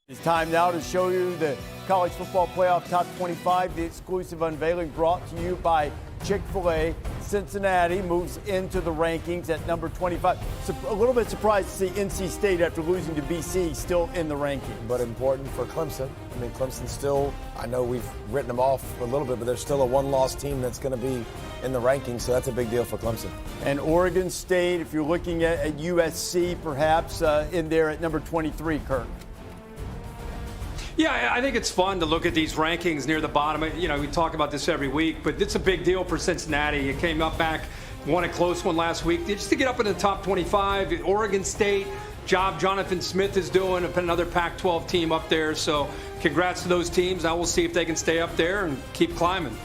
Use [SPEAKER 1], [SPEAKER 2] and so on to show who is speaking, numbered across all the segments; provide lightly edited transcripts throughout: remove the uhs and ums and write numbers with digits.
[SPEAKER 1] It's time now to show you the College Football Playoff Top 25, the exclusive unveiling brought to you by Chick-fil-A. Cincinnati moves into the rankings at number 25. A little bit surprised to see NC State, after losing to BC, still in the rankings.
[SPEAKER 2] But important for Clemson. I mean, Clemson still, I know we've written them off a little bit, but they're still a one-loss team that's going to be in the rankings, so that's a big deal for Clemson.
[SPEAKER 1] And Oregon State, if you're looking at USC, perhaps in there at number 23, Kirk.
[SPEAKER 3] Yeah, I think it's fun to look at these rankings near the bottom. You know, we talk about this every week, but it's a big deal for Cincinnati. It came up back, won a close one last week. Just to get up in the top 25, Oregon State, job Jonathan Smith is doing, another Pac-12 team up there. So congrats to those teams. Now we'll see if they can stay up there and keep climbing.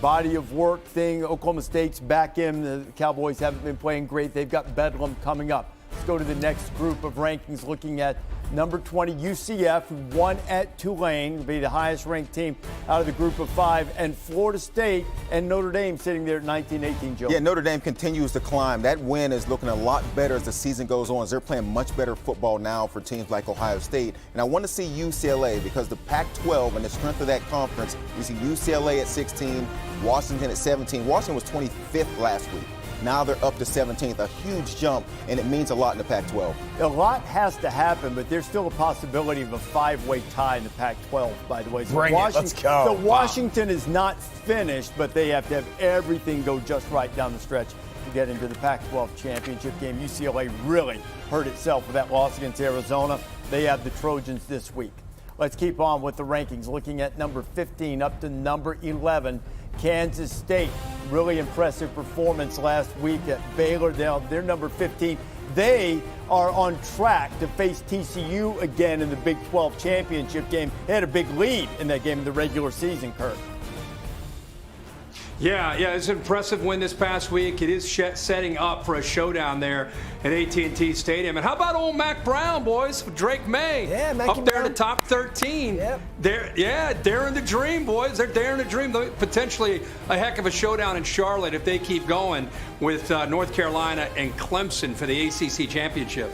[SPEAKER 1] Body of work thing, Oklahoma State's back in. The Cowboys haven't been playing great. They've got Bedlam coming up. Let's go to the next group of rankings, looking at number 20, UCF, who won at Tulane, will be the highest ranked team out of the group of 5, and Florida State and Notre Dame sitting there at 19-18, Joe.
[SPEAKER 4] Yeah, Notre Dame continues to climb. That win is looking a lot better as the season goes on, as they're playing much better football now for teams like Ohio State. And I want to see UCLA, because the Pac-12 and the strength of that conference, we see UCLA at 16, Washington at 17. Washington was 25th last week. Now they're up to 17th, a huge jump, and it means a lot in the Pac-12.
[SPEAKER 1] A lot has to happen, but there's still a possibility of a 5-way tie in the Pac-12, by the way. So
[SPEAKER 2] Bring it, let's go.
[SPEAKER 1] So Washington is not finished, but they have to have everything go just right down the stretch to get into the Pac-12 championship game. UCLA really hurt itself with that loss against Arizona. They have the Trojans this week. Let's keep on with the rankings, looking at number 15 up to number 11. Kansas State, really impressive performance last week at Baylor. They're number 15. They are on track to face TCU again in the Big 12 championship game. They had a big lead in that game in the regular season, Kirk.
[SPEAKER 3] Yeah, it's an impressive win this past week. It is setting up for a showdown there at AT&T Stadium. And how about old Mac Brown, boys? Drake May,
[SPEAKER 2] yeah,
[SPEAKER 3] up there in the top 13.
[SPEAKER 2] Yep.
[SPEAKER 3] Daring the dream, boys. They're daring the dream. Potentially a heck of a showdown in Charlotte if they keep going with North Carolina and Clemson for the ACC championship.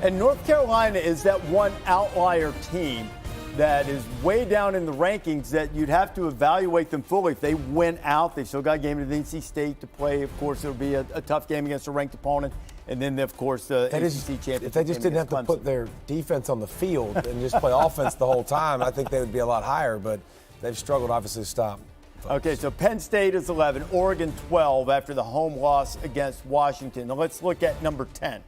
[SPEAKER 1] And North Carolina is that one outlier team that is way down in the rankings that you'd have to evaluate them fully. If they win out, they've still got a game against NC State to play. Of course, it'll be a tough game against a ranked opponent. And then, of course, the ACC championship.
[SPEAKER 2] If they just didn't have to put their defense on the field and just play offense the whole time, I think they would be a lot higher. But they've struggled, obviously, to stop.
[SPEAKER 1] Okay, so Penn State is 11, Oregon 12 after the home loss against Washington. Now let's look at number 10.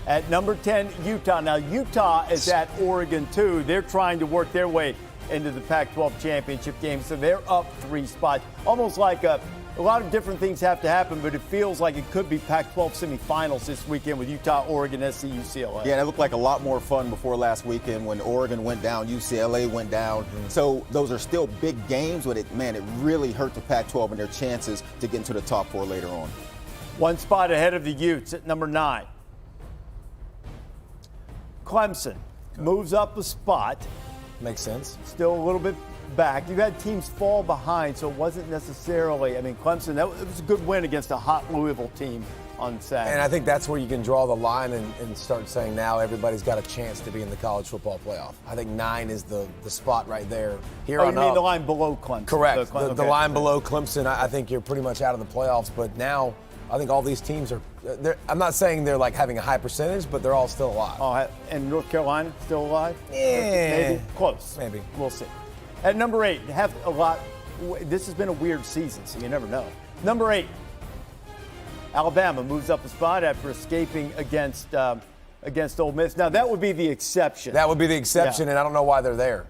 [SPEAKER 1] At number 10, Utah. Now, Utah is at Oregon, too. They're trying to work their way into the Pac-12 championship game, so they're up 3 spots. Almost like a lot of different things have to happen, but it feels like it could be Pac-12 semifinals this weekend with Utah, Oregon, SC, UCLA.
[SPEAKER 4] Yeah, it looked like a lot more fun before last weekend when Oregon went down, UCLA went down. So those are still big games, but it really hurt the Pac-12 and their chances to get into the top 4 later on.
[SPEAKER 1] 1 spot ahead of the Utes at number 9. Clemson moves up a spot.
[SPEAKER 2] Makes sense.
[SPEAKER 1] Still a little bit back. You had teams fall behind, so it wasn't necessarily, Clemson, it was a good win against a hot Louisville team on Saturday.
[SPEAKER 2] And I think that's where you can draw the line and start saying now everybody's got a chance to be in the college football playoff. I think 9 is the spot right there. Here on
[SPEAKER 1] you mean
[SPEAKER 2] up.
[SPEAKER 1] the line below Clemson?
[SPEAKER 2] Correct. The line below Clemson, I think you're pretty much out of the playoffs, but now I think all these teams are I'm not saying they're like having a high percentage, but they're all still alive.
[SPEAKER 1] Oh, and North Carolina still alive?
[SPEAKER 2] Yeah.
[SPEAKER 1] Maybe. Close.
[SPEAKER 2] Maybe.
[SPEAKER 1] We'll see. At number 8, this has been a weird season, so you never know. Number 8, Alabama moves up a spot after escaping against Ole Miss. Now, that would be the exception.
[SPEAKER 2] That would be the exception, and I don't know why they're there.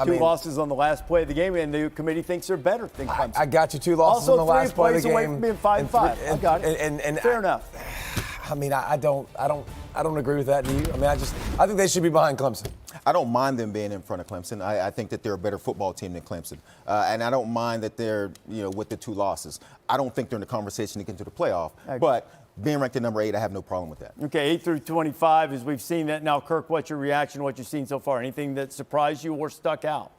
[SPEAKER 1] Two losses on the last play of the game, and the committee thinks they're better than Clemson.
[SPEAKER 2] I got you 2 losses
[SPEAKER 1] also,
[SPEAKER 2] on the last play of the game.
[SPEAKER 1] Also 3 plays away from being 5-5. I got it.
[SPEAKER 2] And
[SPEAKER 1] fair enough.
[SPEAKER 2] I don't agree with that. Do you? I think they should be behind Clemson.
[SPEAKER 4] I don't mind them being in front of Clemson. I think that they're a better football team than Clemson. And I don't mind that they're, with the 2 losses. I don't think they're in the conversation to get into the playoff. But being ranked at number 8, I have no problem with that.
[SPEAKER 1] Okay, 8 through 25, as we've seen that now. Kirk, what's your reaction to what you've seen so far? Anything that surprised you or stuck out?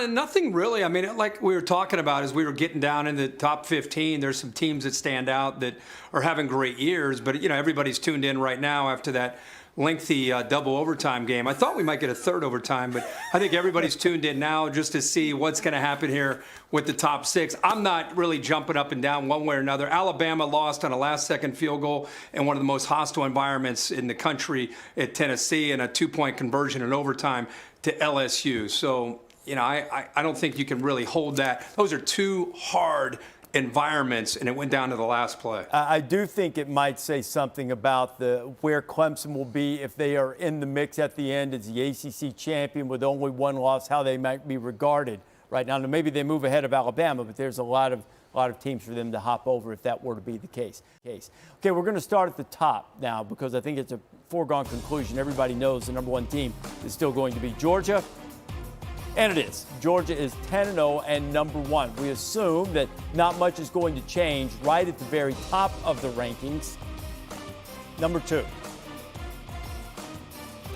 [SPEAKER 3] Nothing really. I mean, like we were talking about as we were getting down in the top 15, there's some teams that stand out that are having great years, but everybody's tuned in right now after that lengthy double overtime game. I thought we might get a third overtime, but I think everybody's tuned in now just to see what's going to happen here with the top 6. I'm not really jumping up and down one way or another. Alabama lost on a last-second field goal in one of the most hostile environments in the country at Tennessee, and a 2-point conversion in overtime to LSU. So, I don't think you can really hold that. Those are two hard environments, and it went down to the last play.
[SPEAKER 1] I do think it might say something about where Clemson will be if they are in the mix at the end as the ACC champion with only one loss, how they might be regarded right now. Now, maybe they move ahead of Alabama, but there's a lot of teams for them to hop over if that were to be the case. Okay, we're going to start at the top now because I think it's a foregone conclusion. Everybody knows the number 1 team is still going to be Georgia. And it is. Georgia is 10-0 and number 1. We assume that not much is going to change right at the very top of the rankings. Number 2.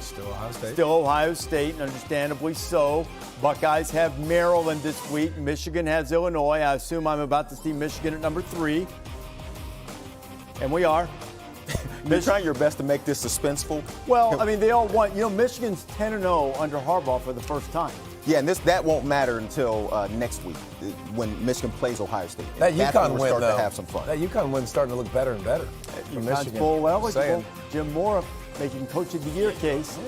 [SPEAKER 2] Still Ohio State.
[SPEAKER 1] Still Ohio State, and understandably so. Buckeyes have Maryland this week. Michigan has Illinois. I assume I'm about to see Michigan at number 3. And we are.
[SPEAKER 4] You're trying your best to make this suspenseful.
[SPEAKER 1] Well, I mean, they all want. Michigan's 10-0 under Harbaugh for the first time.
[SPEAKER 4] Yeah, and that won't matter until next week when Michigan plays Ohio State.
[SPEAKER 2] That UConn win,
[SPEAKER 4] start
[SPEAKER 2] though,
[SPEAKER 4] to have some fun.
[SPEAKER 2] That UConn win's starting to look better and better.
[SPEAKER 1] UConn's full eligible. Jim Mora making Coach of the Year case.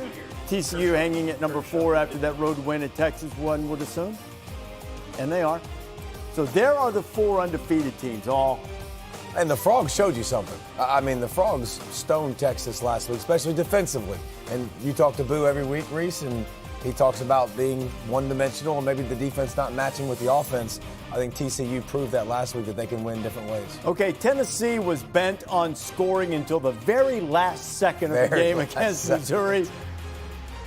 [SPEAKER 1] TCU hanging at number 4 after that road win at Texas, one would assume. And they are. So there are the 4 undefeated teams, all.
[SPEAKER 2] And the Frogs showed you something. I mean, the Frogs stoned Texas last week, especially defensively. And you talk to Boo every week, Rece, and he talks about being one-dimensional and maybe the defense not matching with the offense. I think TCU proved that last week that they can win different ways.
[SPEAKER 1] Okay, Tennessee was bent on scoring until the very last second of the game against Missouri.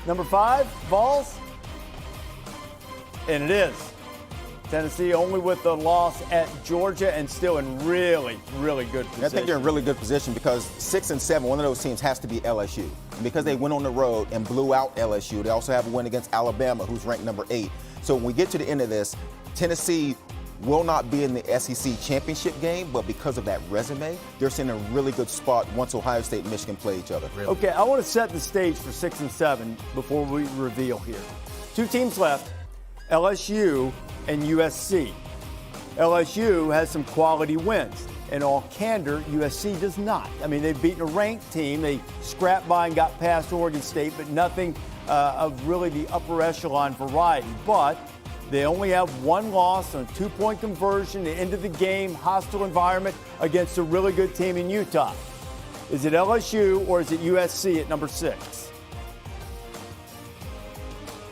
[SPEAKER 1] Number 5, Vols. And it is. Tennessee only with the loss at Georgia and still in really, really good position.
[SPEAKER 4] I think they're in really good position because 6 and 7, one of those teams has to be LSU. And because they went on the road and blew out LSU, they also have a win against Alabama, who's ranked number 8. So when we get to the end of this, Tennessee will not be in the SEC championship game, but because of that resume, they're in a really good spot once Ohio State and Michigan play each other.
[SPEAKER 2] Really?
[SPEAKER 1] Okay, I want to set the stage for 6 and 7 before we reveal here. 2 teams left, LSU and USC. LSU has some quality wins. In all candor, USC does not. I mean, they've beaten a ranked team. They scrapped by and got past Oregon State, but nothing of really the upper echelon variety. But they only have 1 loss on a 2-point conversion, the end of the game, hostile environment against a really good team in Utah. Is it LSU or is it USC at number 6?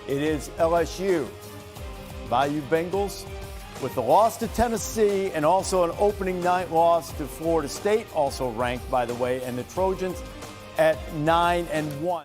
[SPEAKER 1] It is LSU. Bayou Bengals with the loss to Tennessee and also an opening night loss to Florida State, also ranked, by the way, and the Trojans at 9-1.